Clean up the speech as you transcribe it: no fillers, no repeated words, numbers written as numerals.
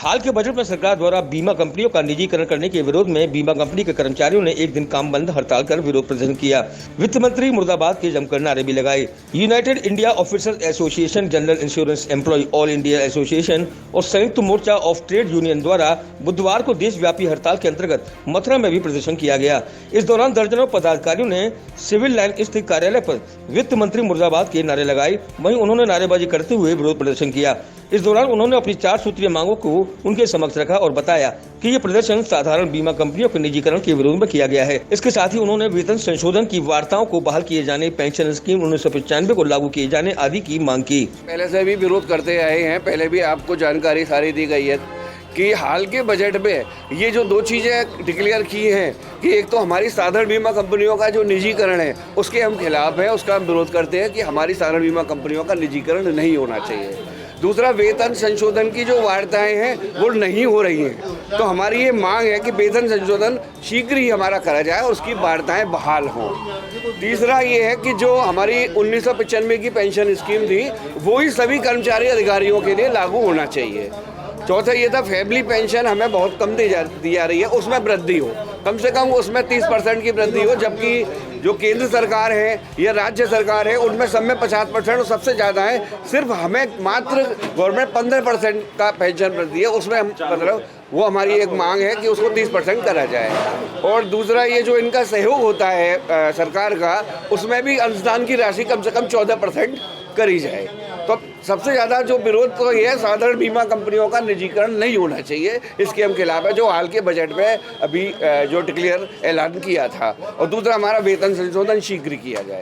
हाल के बजट में सरकार द्वारा बीमा कंपनियों का निजीकरण करने के विरोध में बीमा कंपनी के कर्मचारियों ने एक दिन काम बंद हड़ताल कर विरोध प्रदर्शन किया। वित्त मंत्री मुर्दाबाद के जमकर नारे भी लगाए। United India officers association, general insurance employ all India association और संयुक्त मोर्चा ऑफ ट्रेड यूनियन द्वारा बुधवार को देशव्यापी हड़ताल के अंतर्गत मथुरा में भी प्रदर्शन किया गया। इस दौरान दर्जनों पदाधिकारियों ने सिविल लाइन स्थित कार्यालय पर वित्त मंत्री मुर्दाबाद के नारे लगाए। वहीं उन्होंने नारेबाजी करते हुए विरोध प्रदर्शन किया। इस दौरान उन्होंने अपनी 4 सूत्रीय मांगों को उनके समक्ष रखा और बताया कि ये प्रदर्शन साधारण बीमा कंपनियों के निजीकरण के विरोध में किया गया है। इसके साथ ही उन्होंने वेतन संशोधन की वार्ताओं को बहाल किए जाने, पेंशन स्कीम 1995 को लागू किए जाने आदि की मांग की। पहले से भी विरोध करते आए हैं, पहले भी आपको जानकारी सारी दी गई है कि हाल के बजट में ये जो 2 चीज़ें डिक्लेयर की हैं कि एक तो हमारी साधारण बीमा कंपनियों का जो निजीकरण है उसके हम खिलाफ हैं, उसका हम विरोध करते हैं कि हमारी साधारण बीमा कंपनियों का निजीकरण नहीं होना चाहिए। दूसरा, वेतन संशोधन की जो वार्ताएं हैं वो नहीं हो रही हैं, तो हमारी ये मांग है कि वेतन संशोधन शीघ्र ही हमारा करा जाए और उसकी वार्ताएं बहाल हों। तीसरा ये है कि जो हमारी 1995 की पेंशन स्कीम थी वो ही सभी कर्मचारी अधिकारियों के लिए लागू होना चाहिए। चौथा ये था फैमिली पेंशन हमें बहुत कम दी जा रही है, उसमें वृद्धि हो, कम से कम उसमें 30% की वृद्धि हो, जबकि जो केंद्र सरकार है या राज्य सरकार है उनमें सब में 50% और सबसे ज़्यादा है। सिर्फ हमें मात्र गवर्नमेंट 15% का पेंशन वृद्धि है, उसमें हम मतलब वो हमारी एक मांग है कि उसको 30% करा जाए। और दूसरा ये जो इनका सहयोग होता है सरकार का, उसमें भी अनुदान की राशि कम से कम 14% करी जाए। तो सबसे ज़्यादा जो विरोध तो ये है, साधारण बीमा कंपनियों का निजीकरण नहीं होना चाहिए, इसके हम खिलाफ है जो हाल के बजट में अभी जो डिक्लेयर ऐलान किया था। और दूसरा, हमारा वेतन संशोधन शीघ्र किया जाए।